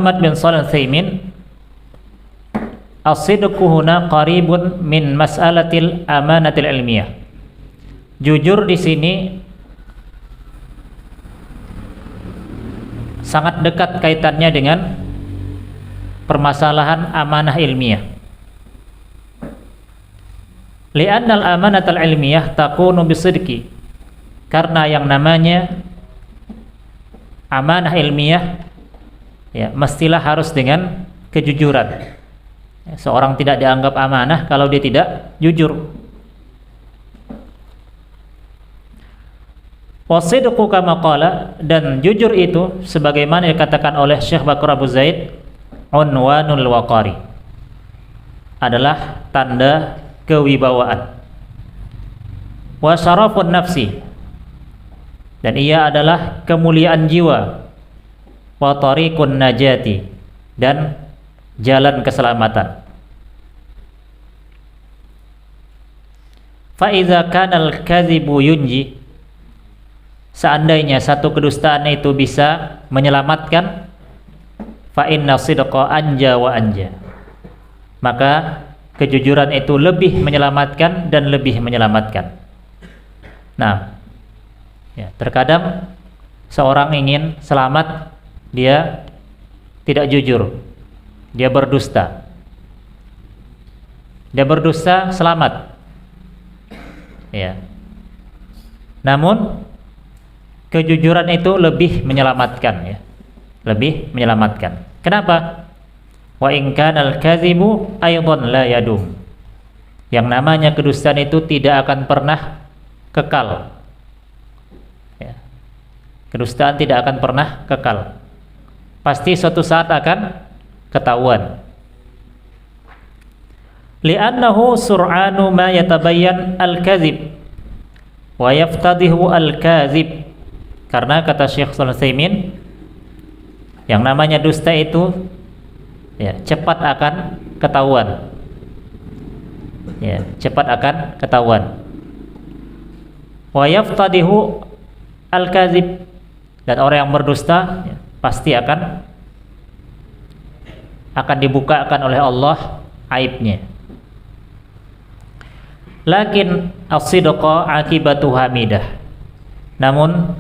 Muhammad bin Shalih Al-Utsaimin, as-sidqu huna qaribun min mas'alatil amanatil ilmiyah. Jujur di sini sangat dekat kaitannya dengan permasalahan amanah ilmiah. Li'annal amanatal ilmiyah takunu bisidqi, karena yang namanya amanah ilmiah ya mestilah harus dengan kejujuran. Seorang tidak dianggap amanah kalau dia tidak jujur. Wasidqu kama qala, dan jujur itu sebagaimana dikatakan oleh Syekh Bakr Abu Zaid, unwanul waqari, adalah tanda kewibawaan. Wa syarafun nafsi, dan ia adalah kemuliaan jiwa. Wa tariqun najati, dan jalan keselamatan. Fa iza kana al-kadhibu yunji, seandainya satu kedustaan itu bisa menyelamatkan, fa inna sidqa anja wa anja, maka kejujuran itu lebih menyelamatkan dan lebih menyelamatkan. Nah, ya, terkadang seorang ingin selamat, dia tidak jujur, dia berdusta. Dia berdusta selamat, ya. Namun kejujuran itu lebih menyelamatkan, ya, lebih menyelamatkan. Kenapa? Wa in kanal kadzibu aidan la yadum. Yang namanya kedustaan itu tidak akan pernah kekal. Ya. Kedustaan tidak akan pernah kekal. Pasti suatu saat akan ketahuan. Li'annahu sur'anu ma yatabayyan al-kadzib wa yaftadihu al-kadzib. Karena kata Syekh Shalih Al-Utsaimin, yang namanya dusta itu ya cepat akan ketahuan. Ya, cepat akan ketahuan. Wa yaftadihu al-kadzib, dan orang yang berdusta ya, pasti akan dibukakan oleh Allah aibnya. Lakin as-sidqa akibatu hamidah. Namun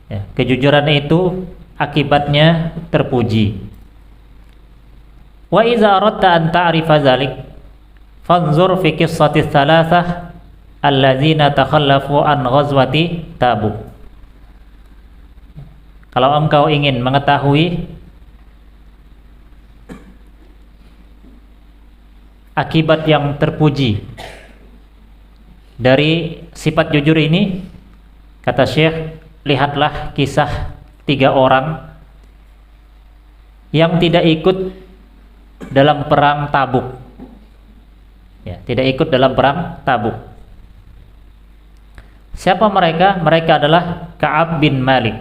ya, kejujuran itu akibatnya terpuji. Wa iza aradta an ta'rifa dzalik fanzur fi qissati tsalatsah alladzina takhallafu an ghazwati Tabuk. Kalau engkau ingin mengetahui akibat yang terpuji dari sifat jujur ini, kata Syekh, lihatlah kisah 3 orang yang tidak ikut dalam perang Tabuk. Ya, tidak ikut dalam perang Tabuk. Siapa mereka? Mereka adalah Ka'ab bin Malik,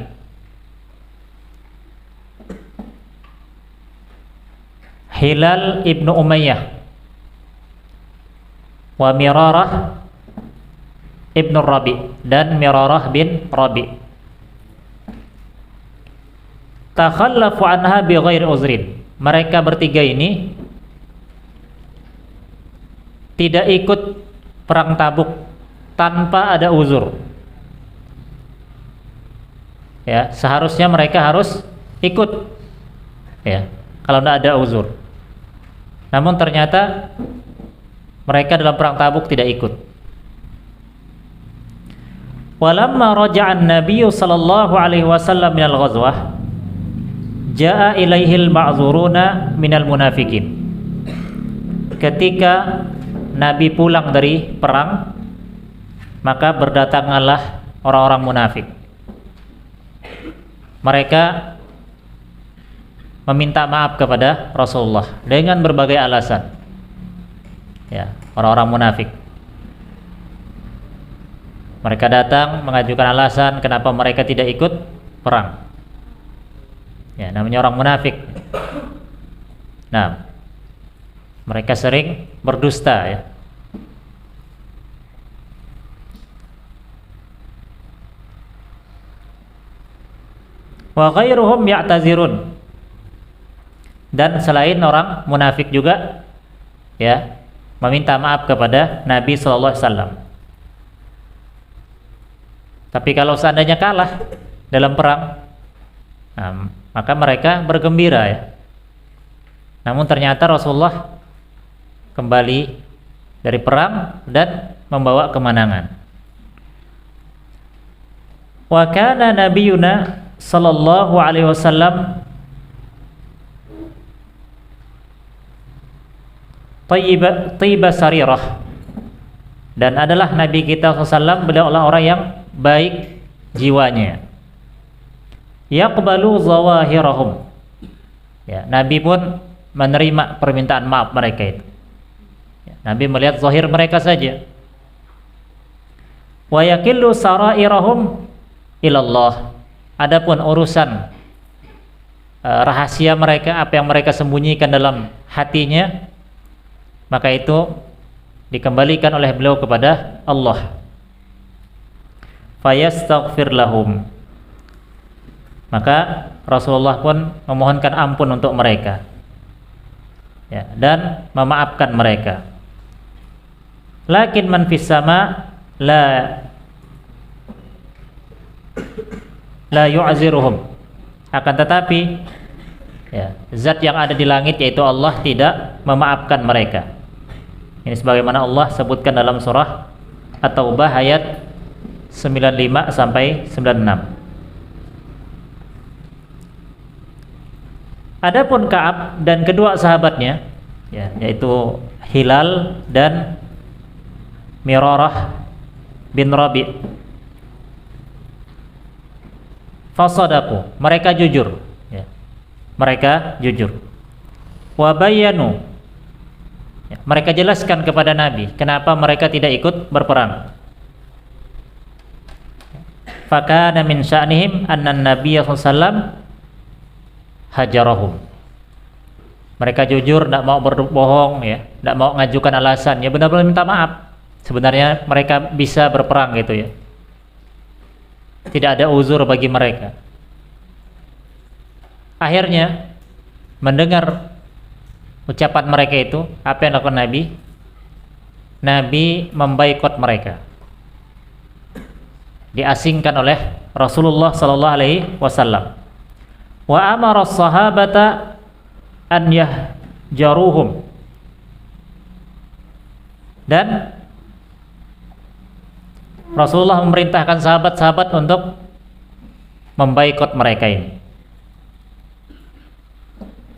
Hilal ibnu Umayyah, wa Mirarah ibnu Rabi, dan Mirarah bin Rabi. Takhallafu anha bi ghairi uzrin. Mereka bertiga ini tidak ikut perang Tabuk tanpa ada uzur. Ya, seharusnya mereka harus ikut, ya, kalau tidak ada uzur. Namun ternyata mereka dalam perang Tabuk tidak ikut. Walamma raja'an Nabiyyu sallallahu alaihi wasallam minal ghazwah, jaa ilaihil ma'zuruna minal munafikin. Ketika Nabi pulang dari perang, maka berdatanganlah orang-orang munafik. Mereka meminta maaf kepada Rasulullah dengan berbagai alasan. Ya, orang-orang munafik. Mereka datang mengajukan alasan kenapa mereka tidak ikut perang. Ya, namanya orang munafik. Nah, mereka sering berdusta, ya. Wa ghairuhum ya'tazirun, dan selain orang munafik juga ya meminta maaf kepada Nabi sallallahu alaihi wasallam. Tapi kalau seandainya kalah dalam perang, nah, maka mereka bergembira ya. Namun ternyata Rasulullah kembali dari perang dan membawa kemenangan. Wa kana nabiyuna sallallahu alaihi wasallam tayyiba sarirah, dan adalah Nabi kita SAW beliau adalah orang yang baik jiwanya. Yaqbalu zawahirahum, ya, Nabi pun menerima permintaan maaf mereka itu. Nabi melihat zahir mereka saja. Wa yakillu sarairahum ilallah, adapun urusan rahasia mereka, apa yang mereka sembunyikan dalam hatinya, maka itu dikembalikan oleh beliau kepada Allah. Fayastaghfir lahum, maka Rasulullah pun memohonkan ampun untuk mereka ya, dan memaafkan mereka. Lakin man fis sama la yu'ziruhum, akan tetapi ya, zat yang ada di langit yaitu Allah tidak memaafkan mereka. Ini sebagaimana Allah sebutkan dalam surah At-Taubah ayat 95 sampai 96. Adapun Ka'ab dan kedua sahabatnya ya, yaitu Hilal dan Mirarah bin Rabi', fasadaku, mereka jujur ya. Mereka jujur. Wa bayyanu, ya, mereka jelaskan kepada Nabi kenapa mereka tidak ikut berperang. Fakana min sya'nihim anna Nabiy sallallahu alaihi wasallam hajarahum. Mereka jujur, tidak mau berbohong ya, tidak mau mengajukan alasan, ya benar-benar minta maaf. Sebenarnya mereka bisa berperang gitu ya. Tidak ada uzur bagi mereka. Akhirnya mendengar ucapan mereka itu, apa yang dilakukan Nabi? Nabi memboikot mereka. Diasingkan oleh Rasulullah sallallahu alaihi wasallam. Wa amara as-sahabata an yahjaruhum, dan Rasulullah memerintahkan sahabat-sahabat untuk memboikot mereka ini.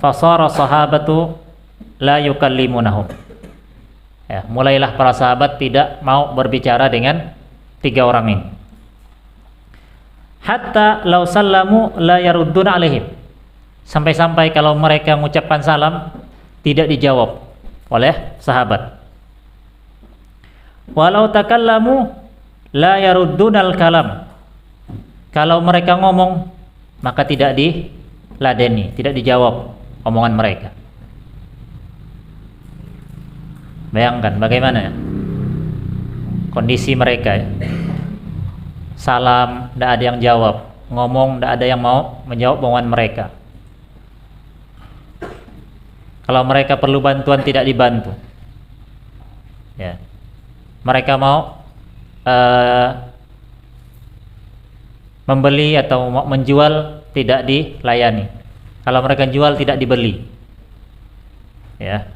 Fasara sahabatu la yukallimunahum, ya, mulailah para sahabat tidak mau berbicara dengan tiga orang ini. Hatta law sallamu la yarudduna alaihim, sampai-sampai kalau mereka mengucapkan salam tidak dijawab oleh sahabat. Walau takallamu la yaruddunal kalam, kalau mereka ngomong maka tidak diladeni, tidak dijawab omongan mereka. Bayangkan bagaimana ya kondisi mereka ya. Salam tidak ada yang jawab, ngomong tidak ada yang mau menjawab omongan mereka. Kalau mereka perlu bantuan tidak dibantu ya. Mereka mau membeli atau mau menjual tidak dilayani. Kalau mereka jual tidak dibeli ya.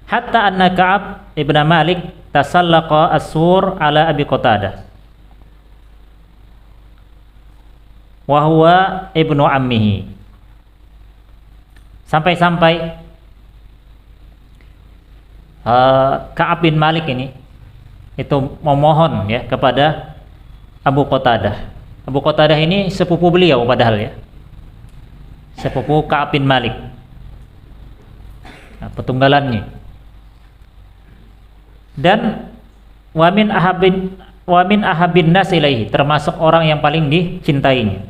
Hatta anna Ka'ab ibn Malik tasallaqa as-sur ala Abi Qatadah wa huwa ibnu ammihi, sampai-sampai Ka'ab bin Malik ini itu memohon ya kepada Abu Qatadah. Abu Qatadah ini sepupu beliau padahal ya, sepupu Ka'ab bin Malik, nah, petunggalannya. Dan wa min ahabin nas ilaihi, termasuk orang yang paling dicintainya.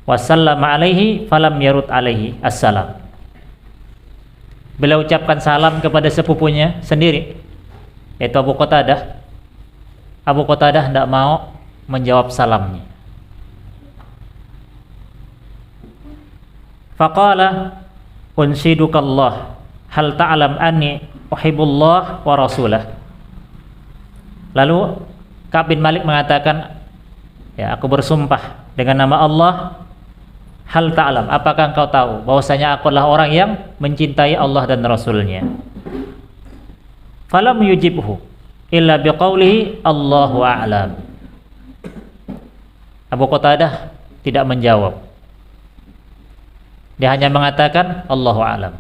Wa sallama alaihi falam yarud alaihi assalam, beliau ucapkan salam kepada sepupunya sendiri yaitu Abu Qatadah. Abu Qatadah tidak mau menjawab salamnya. Faqala unshidukallah hal ta'lam anni uhibbullah wa rasulah. Lalu Ka'ab bin Malik mengatakan, ya, aku bersumpah dengan nama Allah, hal ta'lam, apakah engkau tahu bahwasanya aku adalah orang yang mencintai Allah dan Rasulnya. Falam yujibhu illa biqaulihi Allahu a'lam. Abu Qatadah tidak menjawab. Dia hanya mengatakan Allahu a'lam.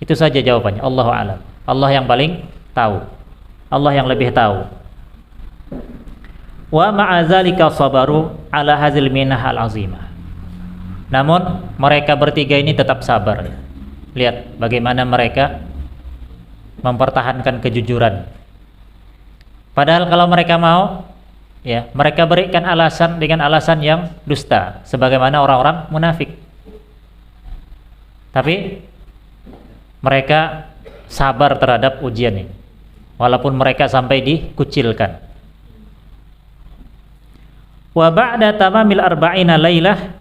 Itu saja jawabannya, Allahu a'lam. Allah yang paling tahu. Allah yang lebih tahu. Wa ma'azalika sabaru ala hazil minah al-azimah. Namun mereka bertiga ini tetap sabar. Lihat bagaimana mereka mempertahankan kejujuran. Padahal kalau mereka mau, ya, mereka berikan alasan dengan alasan yang dusta, sebagaimana orang-orang munafik. Tapi mereka sabar terhadap ujian ini, walaupun mereka sampai dikucilkan. Wa ba'da tamamil arba'ina lailah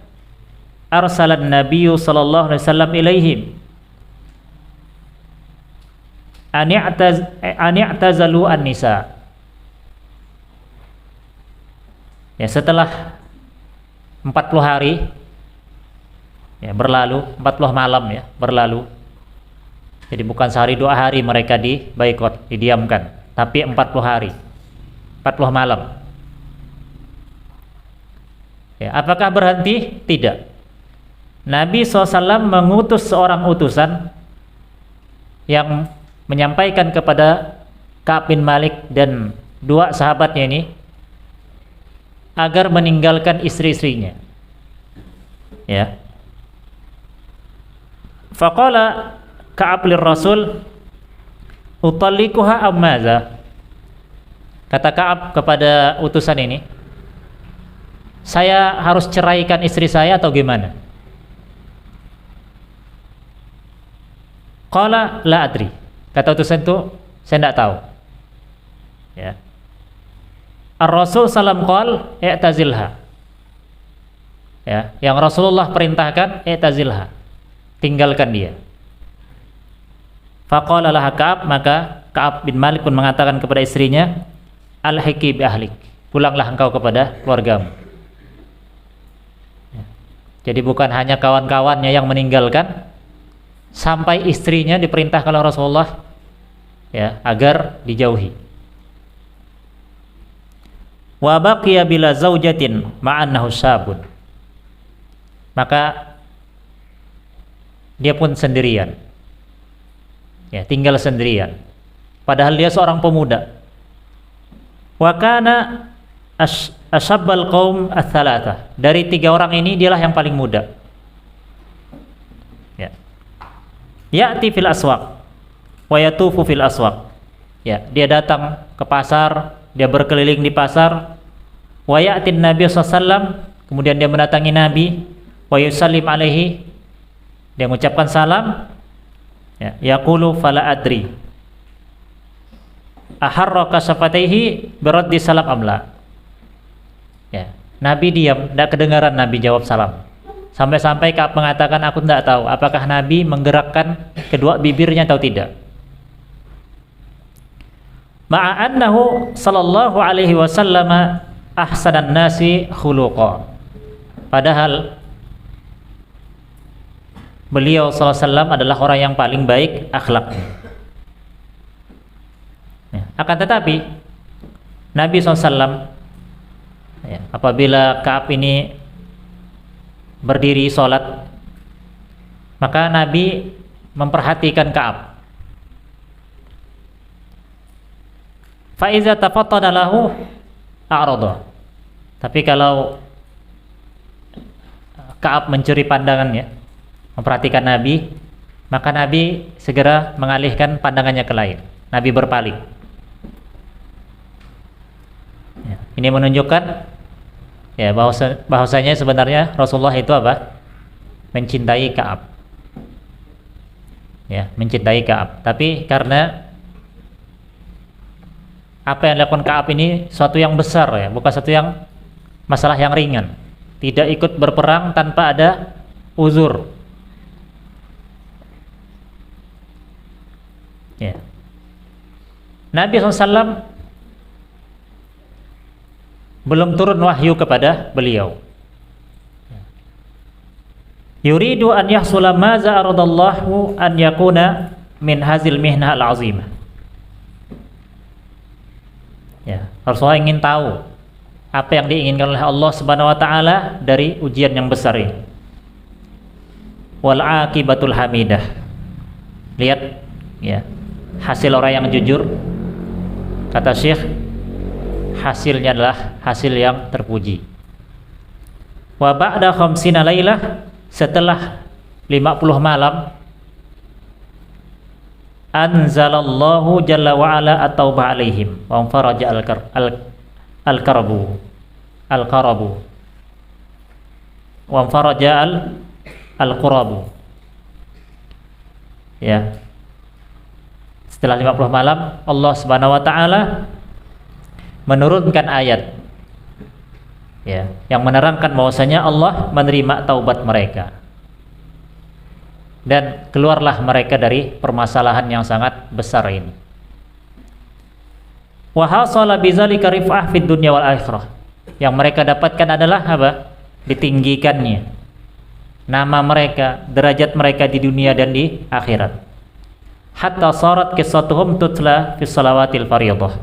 arsalan nabiyyu sallallahu alaihi wasallam ilaihim an i'tazalu an-nisa. Ya, setelah 40 hari ya berlalu, 40 malam ya berlalu. Jadi bukan sehari 2 hari mereka diboikot, didiamkan, tapi 40 hari, 40 malam. Ya, apakah berhenti? Tidak. Nabi SAW mengutus seorang utusan yang menyampaikan kepada Ka'ab bin Malik dan 2 sahabatnya ini agar meninggalkan istri-istrinya. Ya. Faqala Ka'ab lirrasul utallikuha am madza? Kata Ka'ab kepada utusan ini, saya harus ceraikan istri saya atau gimana? Qala la adri. Kata utusan itu, saya tidak tahu. Ya. Ar-Rasul salam qal i'tazilha. Ya, yang Rasulullah perintahkan i'tazilha. Tinggalkan dia. Faqala laha Ka'ab, maka Ka'ab bin Malik pun mengatakan kepada istrinya, alhiqi bi ahlik. Pulanglah engkau kepada keluargamu. Ya. Jadi bukan hanya kawan-kawannya yang meninggalkan, sampai istrinya diperintahkan oleh Rasulullah ya agar dijauhi. Wa baqiya bila zaujatin ma'annahu syabun. Maka dia pun sendirian. Ya, tinggal sendirian. Padahal dia seorang pemuda. Wa kana ashabbal qaum ats-tsalatsa. Dari 3 orang ini dialah yang paling muda. Ya. Ya'ti fil aswaq wa yatufu fil aswaq. Ya, dia datang ke pasar, dia berkeliling di pasar. Wa ya'tin Nabi sallallahu, kemudian dia mendatangi Nabi, wa yusallim alaihi, dia mengucapkan salam. Ya, yaqulu fala adri aharraka safataihi biraddi salam amla. Ya, Nabi diam, tidak kedengaran Nabi jawab salam. Sampai-sampai Ka'ab mengatakan, aku tidak tahu apakah Nabi menggerakkan kedua bibirnya atau tidak. Ma'annahu sallallahu alaihi wasallam ahsanan nasi khuluqa. Padahal beliau sallallahu alaihi wasallam adalah orang yang paling baik akhlaknya. Ya, akan tetapi Nabi SAW ya, apabila Ka'ab ini berdiri sholat, maka Nabi memperhatikan Ka'ab. Fa iza tafattana lahu a'rada. Tapi kalau Ka'ab mencuri pandangannya, memperhatikan Nabi, maka Nabi segera mengalihkan pandangannya ke lain. Nabi berpaling. Ya, ini menunjukkan ya bahwasanya sebenarnya Rasulullah itu apa? Mencintai Ka'ab. Ya, mencintai Ka'ab. Tapi karena apa yang dilakukan Ka'ab ini suatu yang besar ya, bukan suatu yang masalah yang ringan. tidak ikut berperang tanpa ada uzur. Ya. Nabi SAW belum turun wahyu kepada beliau. Yuridu an yahsula ma za'aradallahu an yakuna min hazil mihnah al-azimah. Ya, Rasulullah ingin tahu apa yang diinginkan oleh Allah Subhanahu wa taala dari ujian yang besar ini. Wal aqibatul hamidah. Lihat ya, hasil orang yang jujur, kata Syekh, hasilnya adalah hasil yang terpuji. Wa ba'da khamsina lailah, setelah 50 malam, anzalallahu jalla wa ala at-taubah alaihim wa faraja al-karabu wa faraja al-qurabu. Ya, setelah 50 malam Allah Subhanahu wa taala menurunkan ayat ya, yang menerangkan bahwasanya Allah menerima taubat mereka dan keluarlah mereka dari permasalahan yang sangat besar ini. Wa hasala bizalika rif'ah fid dunya wal akhirah. Yang mereka dapatkan adalah apa? Ditinggikannya nama mereka, derajat mereka di dunia dan di akhirat. Hatta sarat qissatuhum tutla fi shalawatil fardhah.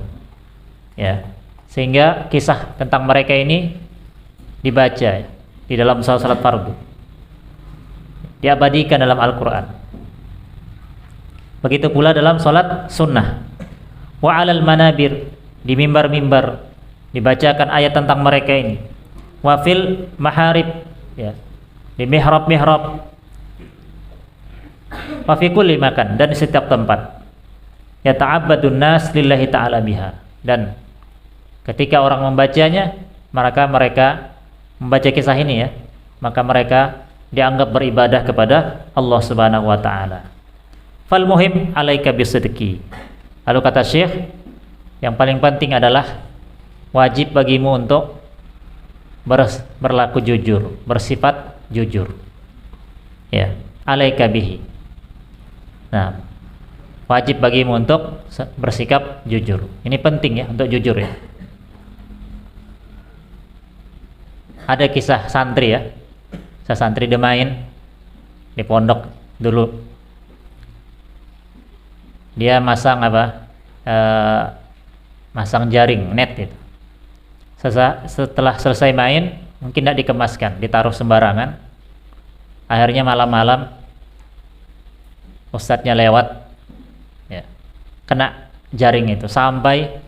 Ya, sehingga kisah tentang mereka ini dibaca di dalam salat fardu, diabadikan dalam Al-Quran. Begitu pula dalam salat sunnah. Wa alal manabir, di mimbar-mimbar dibacakan ayat tentang mereka ini. Wa fil maharib, ya, di mihrab-mihrab. Wa fi kulli makan, dan di setiap tempat. Yata'abbadun nas lillahi ta'ala biha. Dan ketika orang membacanya, maka mereka membaca kisah ini ya, maka mereka dianggap beribadah kepada Allah Subhanahu wa taala. Fal muhim alaika bisidqi. Lalu kata Syekh, yang paling penting adalah wajib bagimu untuk berlaku jujur, bersifat jujur. Ya, alaika bihi. Nah, wajib bagimu untuk bersikap jujur. Ini penting ya, untuk jujur ya. Ada kisah santri ya, santri demain di pondok dulu. Dia masang apa? Masang jaring net itu. Setelah selesai main, mungkin tidak dikemaskan, ditaruh sembarangan. Akhirnya malam-malam ustadznya lewat, ya, kena jaring itu sampai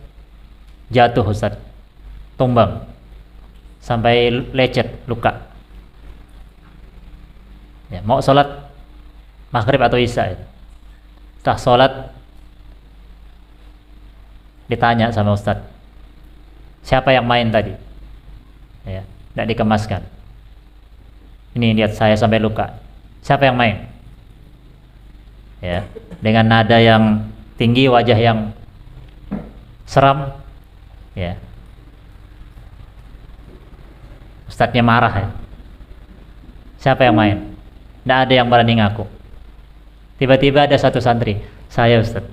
jatuh ustadz, tumbang, sampai lecet, luka. Ya, mau sholat maghrib atau isya itu. Setelah sholat ditanya sama ustadz, siapa yang main tadi? Ya, tidak dikemaskan. Ini lihat saya sampai luka. Siapa yang main? Ya, dengan nada yang tinggi, wajah yang seram. Ya, ustadznya marah ya. Siapa yang main? Tidak ada yang berani ngaku. Tiba-tiba ada satu santri, saya ustadz.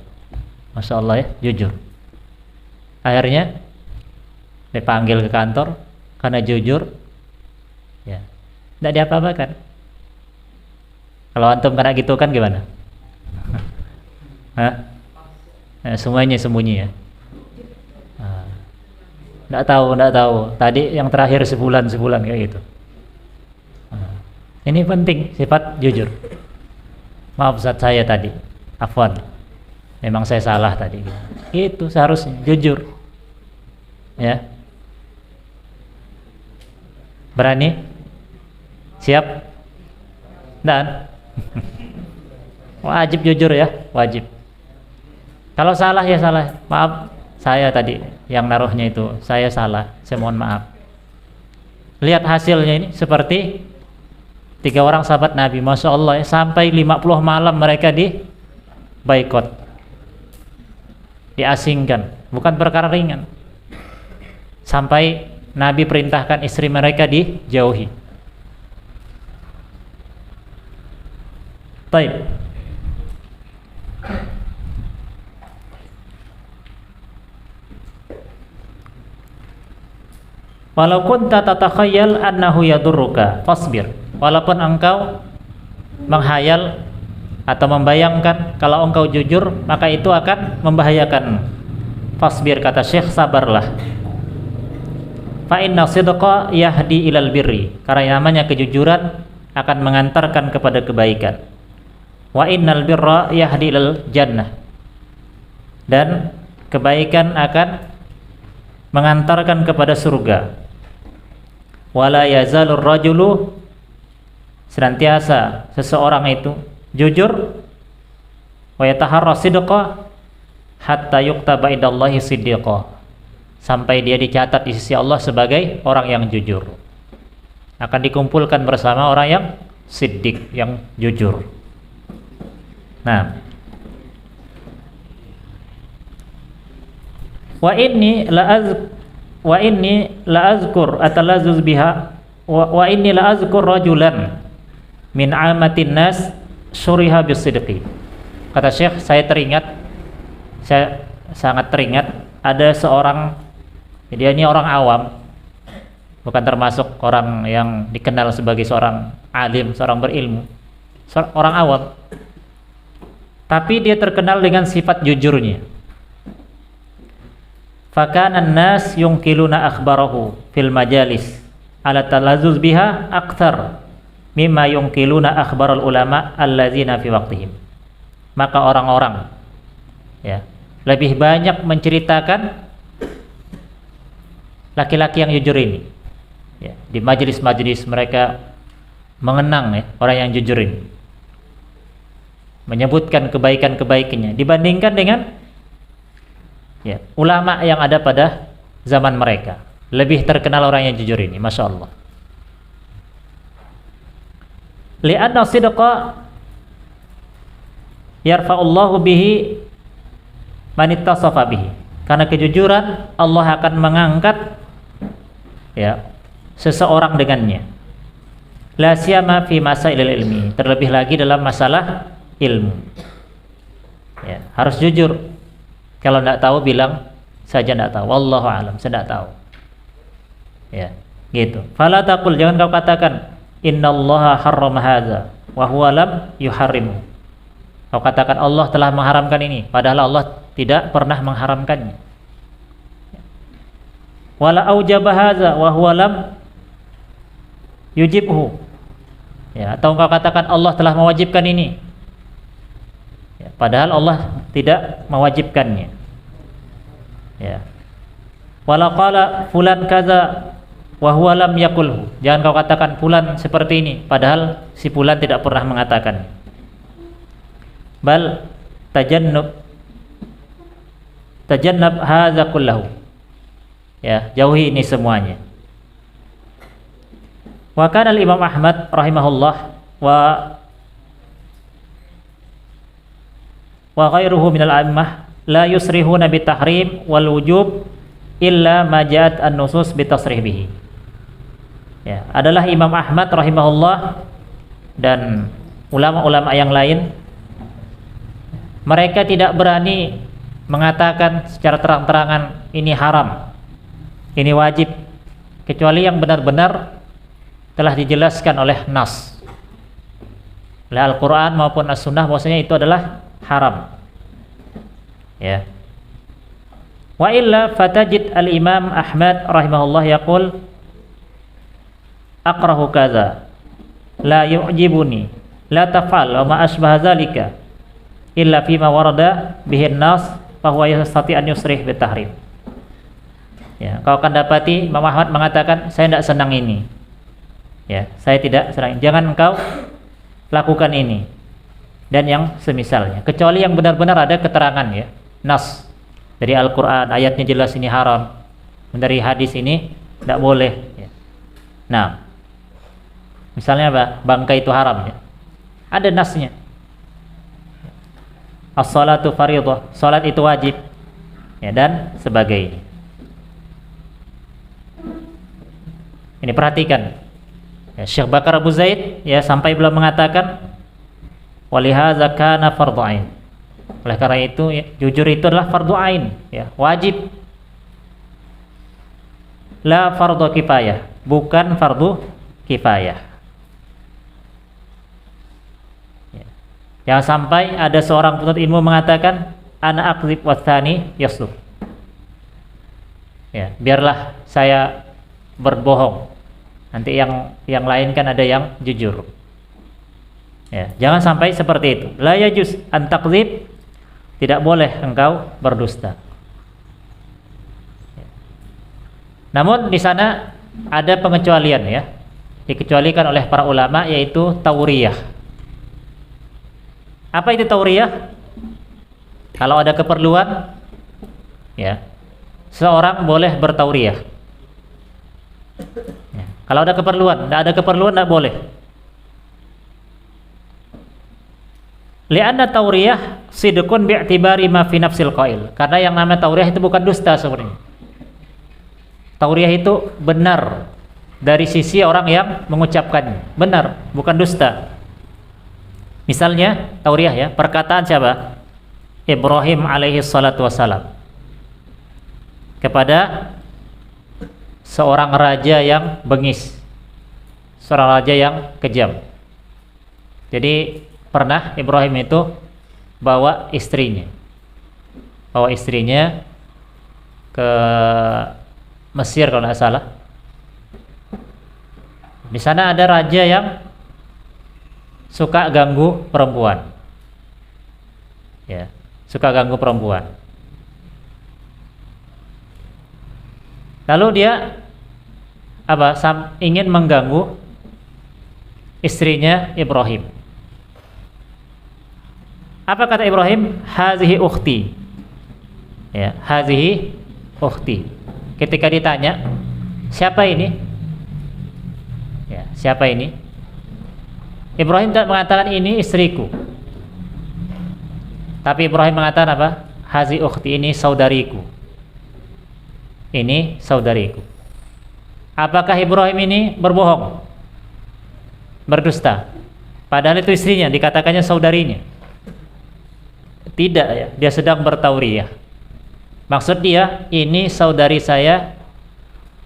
Masya Allah ya, jujur. Akhirnya dipanggil ke kantor karena jujur, ya, tidak diapa-apakan. Kalau antum kena gitu kan gimana? Hah? Nah, semuanya sembunyi ya. Tidak tahu. Tadi yang terakhir sebulan kayak gitu. Ini penting, sifat jujur. Maaf Ustaz, saya tadi, afwan, memang saya salah tadi. Itu seharusnya jujur. Ya. Berani? Siap? Dan wajib jujur ya, wajib. Kalau salah ya salah. Maaf, saya tadi yang naruhnya itu, saya salah, saya mohon maaf. Lihat hasilnya ini seperti 3 orang sahabat Nabi, Masya Allah ya, sampai 50 malam mereka di boikot, diasingkan, bukan perkara ringan. Sampai Nabi perintahkan istri mereka dijauhi. Baik. Walau kunta tatakhayyal annahu yadurruka fasbir. Walaupun engkau menghayal atau membayangkan kalau engkau jujur maka itu akan membahayakan. Fasbir, kata Syekh, sabarlah. Fa inna sidqa yahdi ilal birri. Karena namanya kejujuran akan mengantarkan kepada kebaikan. Wa innal birra yahdi ilal jannah. Dan kebaikan akan mengantarkan kepada surga. Wala yazalur rajulu, senantiasa seseorang itu jujur, wa yataharra sidqa hatta yuktaba indallahi siddiqa, sampai dia dicatat di sisi Allah sebagai orang yang jujur. Akan dikumpulkan bersama orang yang siddiq, yang jujur. Nah, wa inni la azkur atalazuz biha wa inni la azkur rajulan min amatin nas syuriha bisidqi. Kata Syekh, saya sangat teringat ada seorang, dia ini orang awam, bukan termasuk orang yang dikenal sebagai seorang alim, seorang berilmu, orang awam, tapi dia terkenal dengan sifat jujurnya. Fakana an-nas yungkiluna akhbarahu fil majalis ala talazuz biha akthar mimma yungkiluna akhbarul ulama allazina fi waqtihim. Maka orang-orang ya lebih banyak menceritakan laki-laki yang jujur ini ya, di majelis-majelis mereka mengenang ya orang yang jujur ini, menyebutkan kebaikan-kebaikannya dibandingkan dengan ya, ulama yang ada pada zaman mereka. Lebih terkenal orang yang jujur ini, Masya Allah. Li'anna sidqa yarfa'ullahu bihi man ittasafa bihi. Karena kejujuran Allah akan mengangkat ya seseorang dengannya. La siyama fi masailil ilmi. Terlebih lagi dalam masalah ilmu. Ya, harus jujur. Kalau tidak tahu bilang saja tidak tahu. Wallahu a'lam, saya tidak tahu. Ya, gitu. Fala taqul, jangan kau katakan innallaha harrama hadza wa huwa lam yuharrimu. Kau katakan Allah telah mengharamkan ini padahal Allah tidak pernah mengharamkannya. Wala aujaba hadza wa huwa lam yujibhu. Ya, atau kau katakan Allah telah mewajibkan ini ya, padahal Allah tidak mewajibkannya. Ya. Wala qala fulan kaza wa huwa lam yaqulhu. Jangan kau katakan fulan seperti ini padahal si fulan tidak pernah mengatakan. Bal tajannab hadza kullahu. Ya, jauhi ini semuanya. Wa kana al-Imam Ahmad rahimahullah wa ghairuhu minal a'immah la yusrihuna bitahrim wal wujub illa ma ja'at an-nusus bitasrih bihi. Ya, adalah Imam Ahmad rahimahullah dan ulama-ulama yang lain, mereka tidak berani mengatakan secara terang-terangan ini haram, ini wajib, kecuali yang benar-benar telah dijelaskan oleh nas, oleh Al-Quran maupun As-Sunnah bahwasanya itu adalah haram. Ya. Wa illa fatajid al-Imam Ahmad rahimahullah yaqul aqrahu kaza la yu'jibuni la taf'al wa ma asbaha dzalika illa fima warada bihi an-nas fa huwa yastati an yusrih bitahrim. Ya, kau akan dapati Imam Ahmad mengatakan saya tidak senang ini. Ya, saya tidak senang. Jangan engkau lakukan ini dan yang semisalnya, kecuali yang benar-benar ada keterangan ya, nas dari Al-Quran, ayatnya jelas ini haram, dari hadis ini tidak boleh ya. Nah, misalnya apa? Bangkai itu haram ya, ada nasnya. As-salatu fardhah, salat itu wajib ya, dan sebagainya. Ini perhatikan. Ya, Syekh Bakar Abu Zaid ya sampai belum mengatakan walihadza kana fardhu ain. Oleh karena itu ya, jujur itu adalah fardhu ain, ya, wajib. La fardhu kifayah, bukan fardu kifayah. Ya. Jangan sampai ada seorang penuntut ilmu mengatakan ana aqdzib wa tsani yasduq. Ya, biarlah saya berbohong. Nanti yang lain kan ada yang jujur. Ya, jangan sampai seperti itu. La yajuz an taqdzib, tidak boleh engkau berdusta. Ya. Namun di sana ada pengecualian ya. Dikecualikan oleh para ulama yaitu tauriyah. Apa itu tauriyah? Kalau ada keperluan ya, seorang boleh bertauriyah. Ya. Kalau ada keperluan, tidak ada keperluan tidak boleh. Li'anna tauriyah sidqun bi'tibari ma fi nafsil qail. Karena yang namanya tauriyah itu bukan dusta sebenarnya. Tauriyah itu benar dari sisi orang yang mengucapkannya. Benar, bukan dusta. Misalnya tauriyah ya, perkataan siapa? Ibrahim alaihi salatu wassalam kepada seorang raja yang bengis, seorang raja yang kejam. Jadi pernah Ibrahim itu bawa istrinya ke Mesir kalau tidak salah. Di sana ada raja yang suka ganggu perempuan, ya, suka ganggu perempuan. Lalu dia ingin mengganggu istrinya Ibrahim. Apa kata Ibrahim? Hazihi ukhti. Ya, hazihi ukhti. Ketika ditanya, siapa ini? Ya, siapa ini? Ibrahim tidak mengatakan ini istriku. Tapi Ibrahim mengatakan apa? Hazihi ukhti, ini saudariku. Ini saudariku. Apakah Ibrahim ini berbohong? Berdusta? Padahal itu istrinya, dikatakannya saudarinya. Tidak ya, dia sedang bertauriyah. Maksud dia, ini saudari saya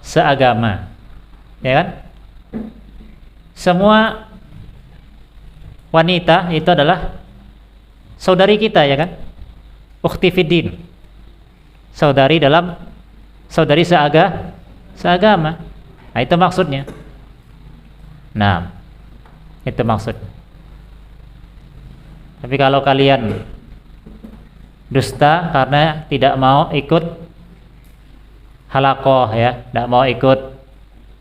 seagama. Ya kan? Semua wanita itu adalah saudari kita, ya kan? Ukhti fiddin. Saudari seagama. Nah, itu maksudnya. Nah, itu maksudnya. Tapi kalau kalian dusta karena tidak mau ikut halaqah ya, tidak mau ikut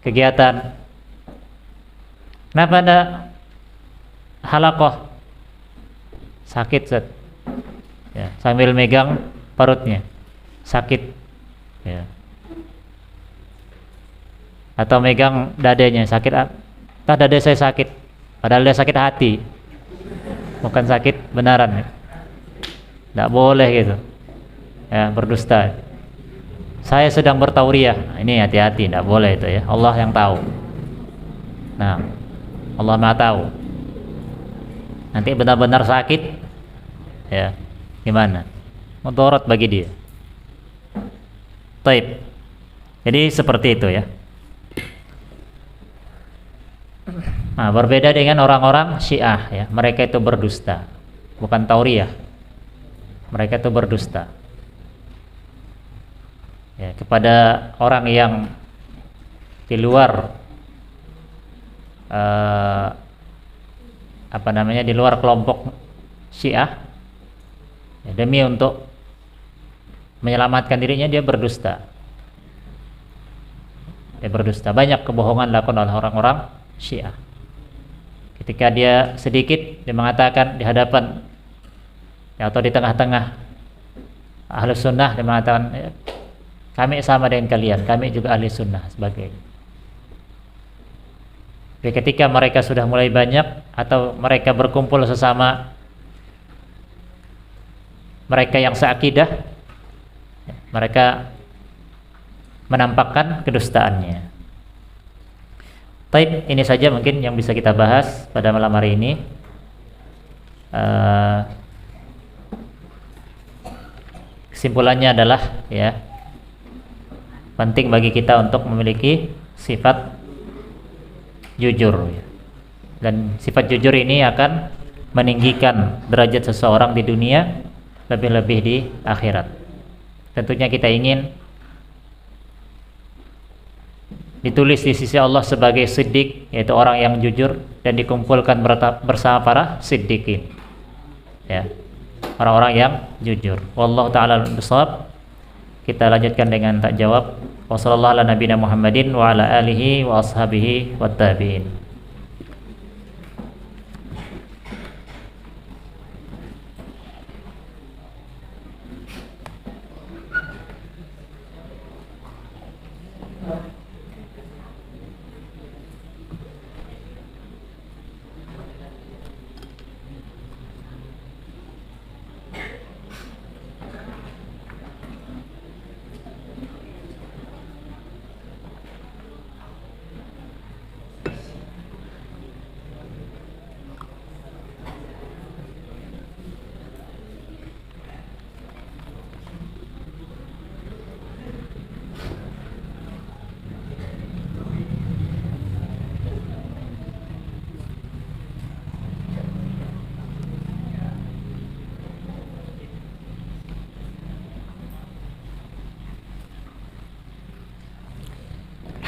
kegiatan. Kenapa ada halaqah? Sakit, Zat. Ya, sambil megang perutnya. Sakit. Ya. Atau megang dadanya, sakit. Tah dada saya sakit. Padahal dia sakit hati. Bukan sakit benaran ya. Tidak boleh gitu ya, berdusta. Saya sedang bertauriyah. Nah, ini hati-hati, tidak boleh itu ya. Allah yang tahu. Nah, Allah Maha tahu. Nanti benar-benar sakit ya, gimana? Mudarat bagi dia. Taib. Jadi seperti itu ya. Nah, berbeda dengan orang-orang Syiah ya. Mereka itu berdusta, bukan tauriyah. Mereka itu berdusta ya, kepada orang yang di luar di luar kelompok Syiah ya, demi untuk menyelamatkan dirinya dia berdusta. Dia berdusta. Banyak kebohongan dilakukan oleh orang-orang Syiah. Ketika dia sedikit, dia mengatakan di hadapan ya, atau di tengah-tengah ahli sunnah, dia mengatakan ya, kami sama dengan kalian, kami juga ahli sunnah sebagainya. Tapi ketika mereka sudah mulai banyak atau mereka berkumpul sesama mereka yang seakidah, mereka menampakkan kedustaannya. Taib, ini saja mungkin yang bisa kita bahas pada malam hari ini. Kesimpulannya adalah ya, penting bagi kita untuk memiliki sifat jujur ya. Dan sifat jujur ini akan meninggikan derajat seseorang di dunia, lebih-lebih di akhirat. Tentunya kita ingin ditulis di sisi Allah sebagai siddiq, yaitu orang yang jujur, dan dikumpulkan bersama para siddiqin ya, orang-orang yang jujur. Wallahu ta'ala bishawab. Kita lanjutkan dengan tak jawab. Wassallallahu ala nabiyina Muhammadin wa ala alihi wa ashabihi wa tabi'in.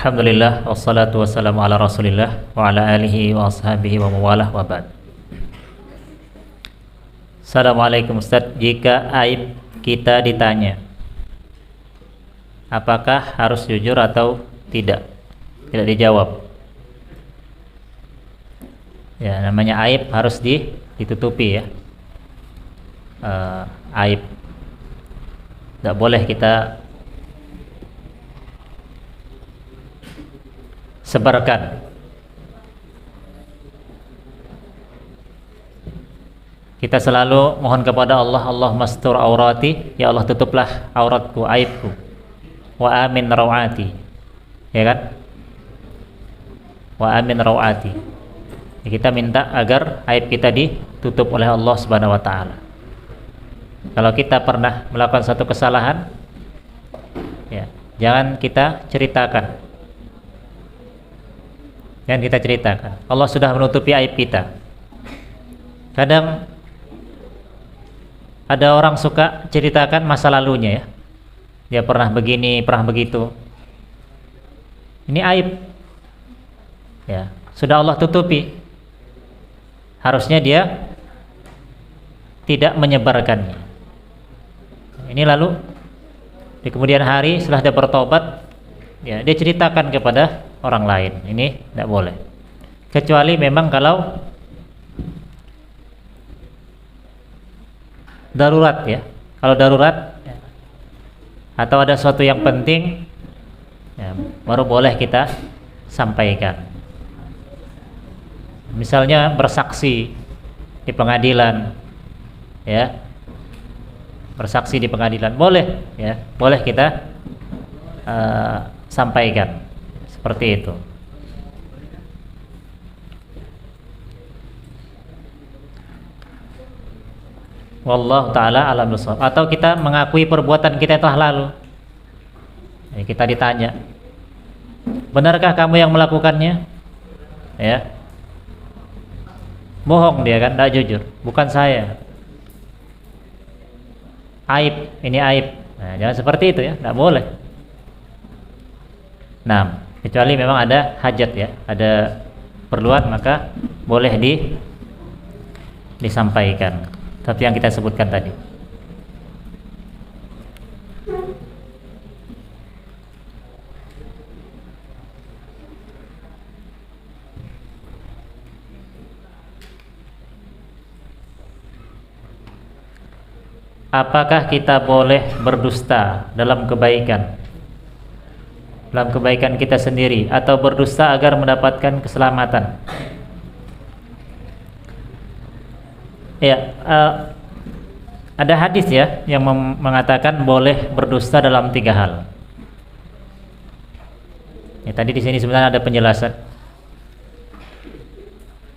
Alhamdulillah, wassalatu wassalamu ala rasulillah wa ala alihi wa ashabihi wa mawalah wa ba'd. Assalamualaikum Ustaz, jika aib kita ditanya, apakah harus jujur atau tidak? Tidak dijawab. Ya, namanya aib harus ditutupi ya. Aib tidak boleh kita sebarkan. Kita selalu mohon kepada Allah, Allah mastur aurati, ya Allah tutuplah auratku, aibku, wa amin rawati, ya kan, wa amin rawati ya, kita minta agar aib kita ditutup oleh Allah subhanahu wa ta'ala. Kalau kita pernah melakukan satu kesalahan ya, jangan kita ceritakan. Yang kita ceritakan, Allah sudah menutupi aib kita. Kadang ada orang suka ceritakan masa lalunya ya, dia pernah begini, pernah begitu. Ini aib ya, sudah Allah tutupi. Harusnya dia tidak menyebarkannya. Ini lalu di kemudian hari setelah dia bertobat ya, dia ceritakan kepada orang lain. Ini tidak boleh, kecuali memang kalau darurat ya. Kalau darurat ya, atau ada sesuatu yang penting ya, baru boleh kita sampaikan. Misalnya bersaksi di pengadilan ya, bersaksi di pengadilan boleh ya, boleh kita sampaikan seperti itu. Wallahu ta'ala alam bishawab. Atau kita mengakui perbuatan kita yang telah lalu ya, kita ditanya, benarkah kamu yang melakukannya ya, bohong dia kan, tidak jujur, bukan saya, aib, ini aib. Nah, jangan seperti itu ya, tidak boleh. Nah, kecuali memang ada hajat ya, ada perluan, maka boleh disampaikan. Tapi yang kita sebutkan tadi. Apakah kita boleh berdusta dalam kebaikan? Dalam kebaikan kita sendiri, atau berdusta agar mendapatkan keselamatan? Ya, ada hadis ya yang mengatakan boleh berdusta dalam 3 hal. Ya, tadi di sini sebenarnya ada penjelasan.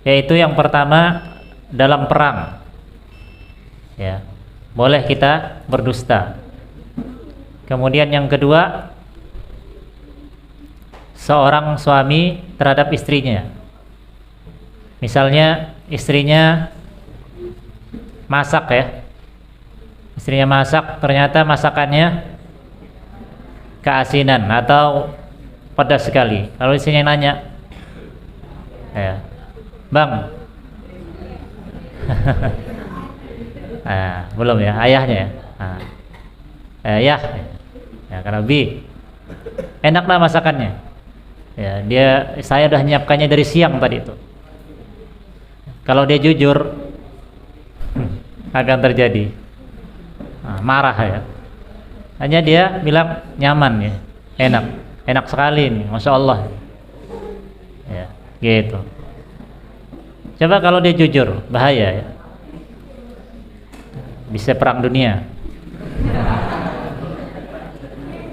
yaitu yang pertama dalam perang, ya, boleh kita berdusta. Kemudian yang kedua, seorang suami terhadap istrinya. Misalnya istrinya masak, ya, istrinya masak, ternyata masakannya keasinan atau pedas sekali. Lalu istrinya nanya, ya, Bang, belum ya, ayahnya ya, ya, karena B, enak lah masakannya. Ya, saya udah nyiapkannya dari siang tadi itu. Kalau dia jujur, akan terjadi marah, ya. Hanya dia bilang nyaman, ya, enak sekali nih, masya Allah, ya, gitu. Coba kalau dia jujur, bahaya, ya, bisa perang dunia.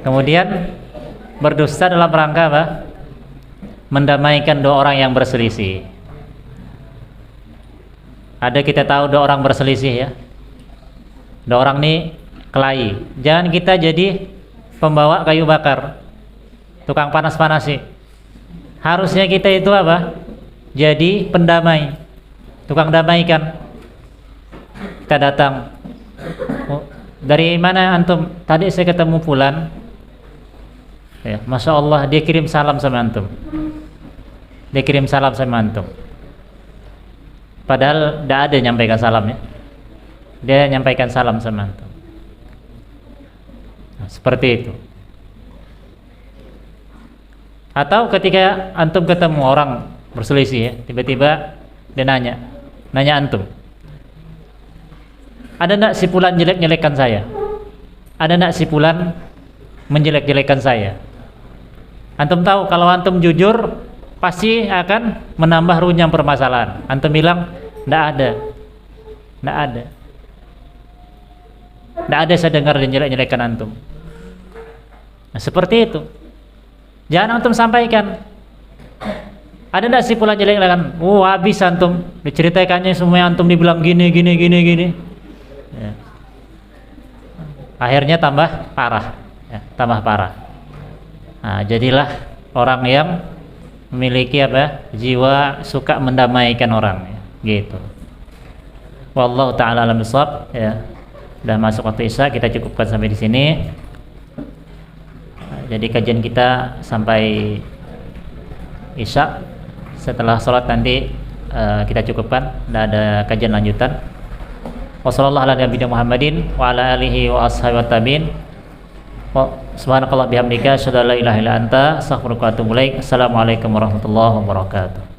Kemudian berdusta dalam rangka apa? Mendamaikan dua orang yang berselisih. Ada, kita tahu dua orang berselisih, ya, dua orang nih kelahi. Jangan kita jadi pembawa kayu bakar, tukang panas-panasi. Harusnya kita itu apa? Jadi pendamai, tukang damaikan. Kita datang, dari mana antum? Tadi saya ketemu Fulan, ya, masya Allah, dia kirim salam sama antum, dia kirim salam sama antum. Padahal tidak ada nyampaikan salamnya, dia nyampaikan salam sama antum. Nah, seperti itu. Atau ketika antum ketemu orang berselisih, ya, tiba-tiba dia nanya antum, ada enggak si Fulan jelek-jelekan saya? Ada enggak si Fulan menjelek-jelekan saya? Antum tahu kalau antum jujur pasti akan menambah runyam permasalahan. Antum bilang enggak ada. Enggak ada saya dengar dia jelek-jelekan antum. Nah, seperti itu. Jangan antum sampaikan, ada enggak si Fulan jelek-jelekan? Habis antum diceritakannya semua, antum dibilang gini. Ya. Akhirnya tambah parah, ya, tambah parah. Nah, jadilah orang yang memiliki apa? Jiwa suka mendamaikan orang, ya, gitu. Wallahu taala alam bissawab, ya. Sudah masuk waktu Isya, kita cukupkan sampai di sini. Nah, jadi kajian kita sampai Isya. Setelah sholat nanti kita cukupkan, tidak ada kajian lanjutan. Wassallallahu ala nabiyina Muhammadin wa ala alihi wa ashabihi wattabi'in. Subhanakallah bihamdika asyhadu an la ilaha illa anta astaghfiruka wa atubu ilaik. Assalamualaikum warahmatullahi wabarakatuh.